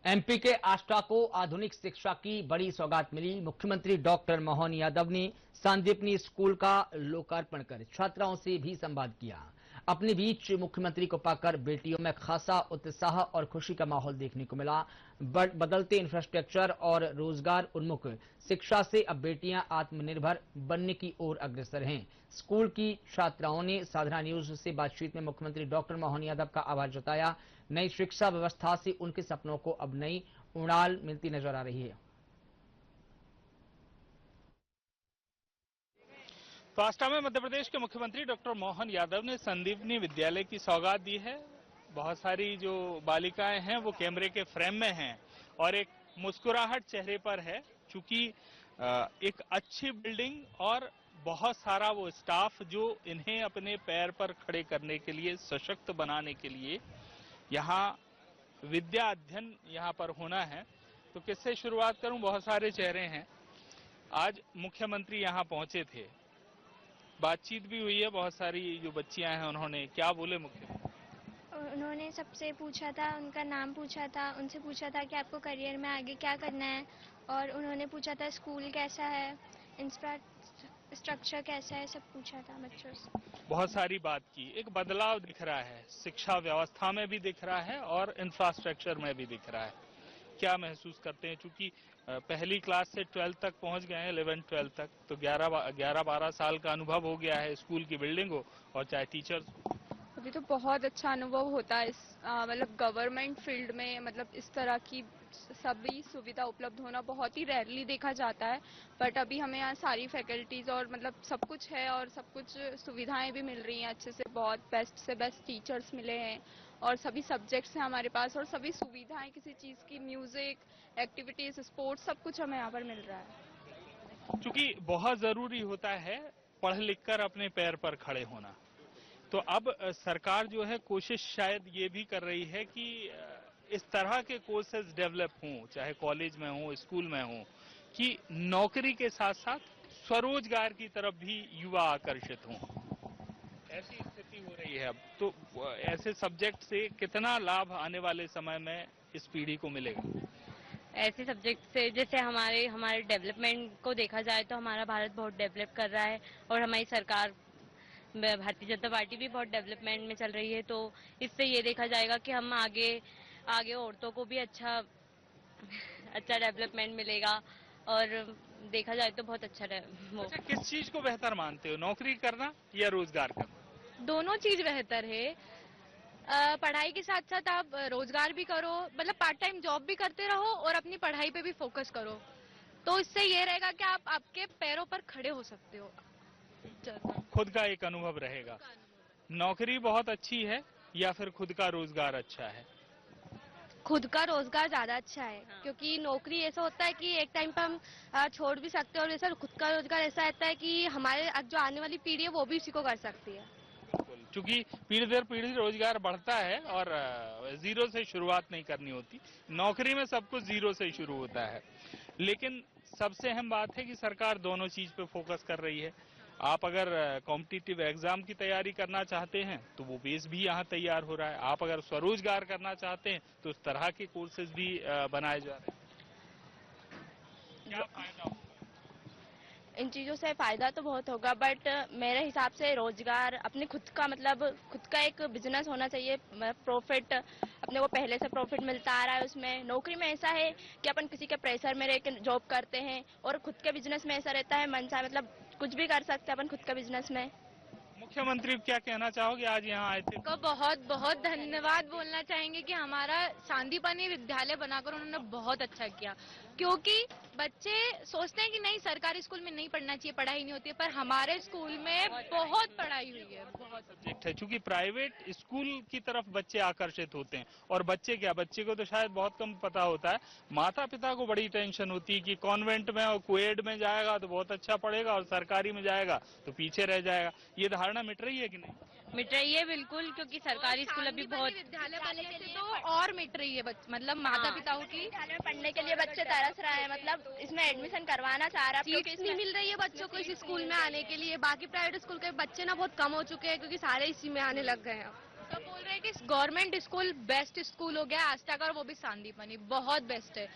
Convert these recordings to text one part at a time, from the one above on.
MP के आष्टा को आधुनिक शिक्षा की बड़ी सौगात मिली। मुख्यमंत्री डॉक्टर मोहन यादव ने सांदीपनी स्कूल का लोकार्पण कर छात्राओं से भी संवाद किया। अपने बीच मुख्यमंत्री को पाकर बेटियों में खासा उत्साह और खुशी का माहौल देखने को मिला। बदलते इंफ्रास्ट्रक्चर और रोजगार उन्मुख शिक्षा से अब बेटियां आत्मनिर्भर बनने की ओर अग्रसर हैं। स्कूल की छात्राओं ने साधना न्यूज से बातचीत में मुख्यमंत्री डॉक्टर मोहन यादव का आभार जताया। नई शिक्षा व्यवस्था से उनके सपनों को अब नई उड़ान मिलती नजर आ रही है। तो आष्टा में मध्य प्रदेश के मुख्यमंत्री डॉक्टर मोहन यादव ने संदीपनी विद्यालय की सौगात दी है। बहुत सारी जो बालिकाएं हैं वो कैमरे के फ्रेम में हैं और एक मुस्कुराहट चेहरे पर है, क्योंकि एक अच्छी बिल्डिंग और बहुत सारा वो स्टाफ जो इन्हें अपने पैर पर खड़े करने के लिए, सशक्त बनाने के लिए यहाँ विद्या अध्ययन यहाँ पर होना है। तो किससे शुरुआत करूं, बहुत सारे चेहरे हैं। आज मुख्यमंत्री यहाँ पहुंचे थे, बातचीत भी हुई है। बहुत सारी जो बच्चियां हैं उन्होंने क्या बोले मुख्यमंत्री? उन्होंने सबसे पूछा था, उनका नाम पूछा था, उनसे पूछा था कि आपको करियर में आगे क्या करना है, और उन्होंने पूछा था स्कूल कैसा है, इंफ्रास्ट्रक्चर कैसा है, सब पूछा था बच्चों से। बहुत सारी बात की। एक बदलाव दिख रहा है, शिक्षा व्यवस्था में भी दिख रहा है और इंफ्रास्ट्रक्चर में भी दिख रहा है। क्या महसूस करते हैं? चूंकि पहली क्लास से 12 तक पहुंच गए हैं, 11-12 तक, तो 11-12 साल का अनुभव हो गया है स्कूल की बिल्डिंग हो और चाहे टीचर्स। अभी तो बहुत अच्छा अनुभव होता है मतलब गवर्नमेंट फील्ड में, मतलब इस तरह की सभी सुविधा उपलब्ध होना बहुत ही रेयरली देखा जाता है। बट अभी हमें यहाँ सारी फैकल्टीज और मतलब सब कुछ है और सब कुछ सुविधाएं भी मिल रही हैं अच्छे से। बहुत बेस्ट से बेस्ट टीचर्स मिले हैं और सभी सब्जेक्ट्स हैं हमारे पास और सभी सुविधाएं किसी चीज़ की, म्यूजिक, एक्टिविटीज, स्पोर्ट्स, सब कुछ हमें यहाँ पर मिल रहा है। क्योंकि बहुत जरूरी होता है पढ़ लिख कर अपने पैर पर खड़े होना। तो अब सरकार जो है कोशिश शायद ये भी कर रही है कि इस तरह के कोर्सेज डेवलप हों, चाहे कॉलेज में हो, स्कूल में हो, कि नौकरी के साथ साथ स्वरोजगार की तरफ भी युवा आकर्षित हों। ऐसी स्थिति हो रही है अब। तो ऐसे सब्जेक्ट से कितना लाभ आने वाले समय में इस पीढ़ी को मिलेगा? ऐसे सब्जेक्ट से जैसे हमारे डेवलपमेंट को देखा जाए तो हमारा भारत बहुत डेवलप कर रहा है और हमारी सरकार भारतीय जनता पार्टी भी बहुत डेवलपमेंट में चल रही है। तो इससे ये देखा जाएगा कि हम आगे औरतों को भी अच्छा डेवलपमेंट मिलेगा और देखा जाए तो बहुत अच्छा किस चीज को बेहतर मानते हो, नौकरी करना या रोजगार करना? दोनों चीज बेहतर है। पढ़ाई के साथ साथ आप रोजगार भी करो, मतलब पार्ट टाइम जॉब भी करते रहो और अपनी पढ़ाई पे भी फोकस करो, तो इससे ये रहेगा कि आप आपके पैरों पर खड़े हो सकते हो। खुद का एक अनुभव रहेगा। नौकरी बहुत अच्छी है या फिर खुद का रोजगार अच्छा है? खुद का रोजगार ज्यादा अच्छा है। हाँ। क्योंकि नौकरी ऐसा होता है कि एक टाइम पर हम छोड़ भी सकते हैं और ऐसा खुद का रोजगार ऐसा रहता है कि हमारे जो आने वाली पीढ़ी है वो भी उसी को कर सकती है। क्योंकि पीढ़ी दर पीढ़ी रोजगार बढ़ता है और जीरो से शुरुआत नहीं करनी होती। नौकरी में सब कुछ जीरो से शुरू होता है। लेकिन सबसे अहम बात है कि सरकार दोनों चीज पे फोकस कर रही है। आप अगर कॉम्पिटिटिव एग्जाम की तैयारी करना चाहते हैं तो वो बेस भी यहाँ तैयार हो रहा है। आप अगर स्वरोजगार करना चाहते हैं तो उस तरह के कोर्सेज भी बनाए जा रहे हैं। क्या फायदा होगा? इन चीज़ों से फ़ायदा तो बहुत होगा, बट मेरे हिसाब से रोजगार अपने खुद का एक बिजनेस होना चाहिए। प्रॉफिट अपने को पहले से प्रॉफिट मिलता आ रहा है उसमें। नौकरी में ऐसा है कि अपन किसी के प्रेशर में रह के जॉब करते हैं और खुद के बिजनेस में ऐसा रहता है मन चाहे मतलब कुछ भी कर सकते हैं अपन खुद का बिजनेस में। मुख्यमंत्री क्या कहना चाहोगे, आज यहाँ आए थे? को बहुत बहुत धन्यवाद बोलना चाहेंगे कि हमारा सांदीपनी विद्यालय बनाकर उन्होंने बहुत अच्छा किया। क्योंकि बच्चे सोचते हैं कि नहीं सरकारी स्कूल में नहीं पढ़ना चाहिए, पढ़ाई नहीं होती है, पर हमारे स्कूल में बहुत पढ़ाई हुई है। बहुत सब्जेक्ट है, क्योंकि प्राइवेट स्कूल की तरफ बच्चे आकर्षित होते हैं। और बच्चे को तो शायद बहुत कम पता होता है, माता पिता को बड़ी टेंशन होती है कि कॉन्वेंट में और कोएड में जाएगा तो बहुत अच्छा पढ़ेगा और सरकारी में जाएगा तो पीछे रह जाएगा। ये धारणा मिट रही है कि नहीं? मिट रही है बिल्कुल, क्योंकि सरकारी स्कूल अभी बहुत विद्यालय बनने से तो और मिट रही है। मतलब माता पिताओं की विद्यालय में पढ़ने के लिए बच्चे तरस रहे हैं, मतलब इसमें एडमिशन करवाना चाह रहा है क्योंकि इसमें मिल रही है बच्चों को इस स्कूल में आने के लिए। बाकी प्राइवेट स्कूल के बच्चे ना बहुत कम हो चुके हैं क्योंकि सारे इसी में आने लग गए हैं। सब बोल रहे हैं कि गवर्नमेंट स्कूल बेस्ट स्कूल हो गया है आज तक, और वो भी सांदीपनी बहुत बेस्ट है।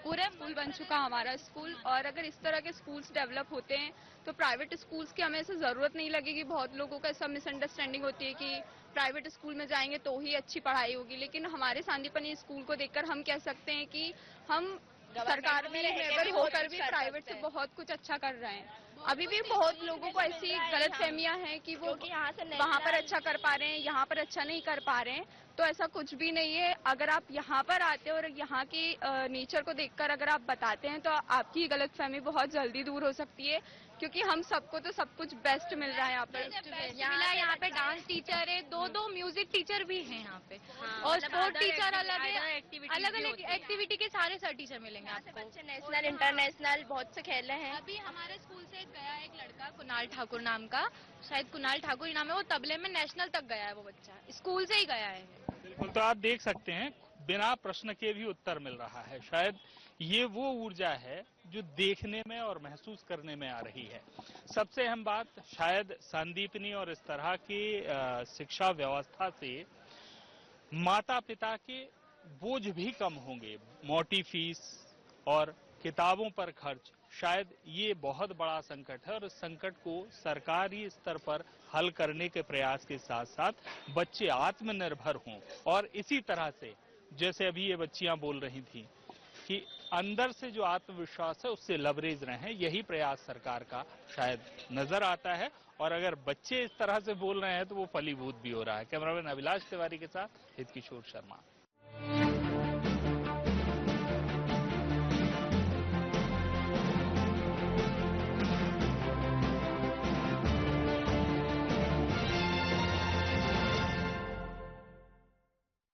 पूरे स्कूल बन चुका हमारा स्कूल, और अगर इस तरह के स्कूल्स डेवलप होते हैं तो प्राइवेट स्कूल्स की हमें ऐसे जरूरत नहीं लगेगी। बहुत लोगों का ऐसा मिसअंडरस्टैंडिंग होती है कि प्राइवेट स्कूल में जाएंगे तो ही अच्छी पढ़ाई होगी, लेकिन हमारे सांदीपनी स्कूल को देखकर हम कह सकते हैं कि हम सरकार में मेंबर होकर भी प्राइवेट से बहुत कुछ अच्छा कर रहे हैं। अभी भी बहुत लोगों को ऐसी गलतफहमियां हैं कि वो वहाँ पर अच्छा कर पा रहे हैं, यहाँ पर अच्छा नहीं कर पा रहे हैं, तो ऐसा कुछ भी नहीं है। अगर आप यहाँ पर आते हैं और यहाँ की नेचर को देखकर अगर आप बताते हैं तो आपकी गलतफहमी बहुत जल्दी दूर हो सकती है, क्योंकि हम सबको तो सब कुछ बेस्ट मिल रहा है यहाँ पर। यहाँ पे डांस टीचर है, दो म्यूजिक टीचर भी हैं यहाँ पे, और स्पोर्ट टीचर अलग है, अलग अलग एक्टिविटी के सारे सर टीचर मिलेंगे आपको। बच्चे नेशनल इंटरनेशनल बहुत से खेले हैं। अभी हमारे स्कूल से गया एक लड़का कुणाल ठाकुर नाम का, शायद कुणाल ठाकुर ही नाम है, वो तबले में नेशनल तक गया है, वो बच्चा स्कूल से ही गया है। बिल्कुल, तो आप देख सकते हैं बिना प्रश्न के भी उत्तर मिल रहा है। शायद ये वो ऊर्जा है जो देखने में और महसूस करने में आ रही है। सबसे अहम बात शायद संदीपनी और इस तरह की शिक्षा व्यवस्था से माता पिता के बोझ भी कम होंगे। मोटी फीस और किताबों पर खर्च शायद ये बहुत बड़ा संकट है, और इस संकट को सरकारी स्तर पर हल करने के प्रयास के साथ साथ बच्चे आत्मनिर्भर हों, और इसी तरह से जैसे अभी ये बच्चियां बोल रही थी कि अंदर से जो आत्मविश्वास है उससे लबरेज रहें, यही प्रयास सरकार का शायद नजर आता है। और अगर बच्चे इस तरह से बोल रहे हैं तो वो फलीभूत भी हो रहा है। कैमरामैन अभिलाष तिवारी के साथ हितकिशोर शर्मा।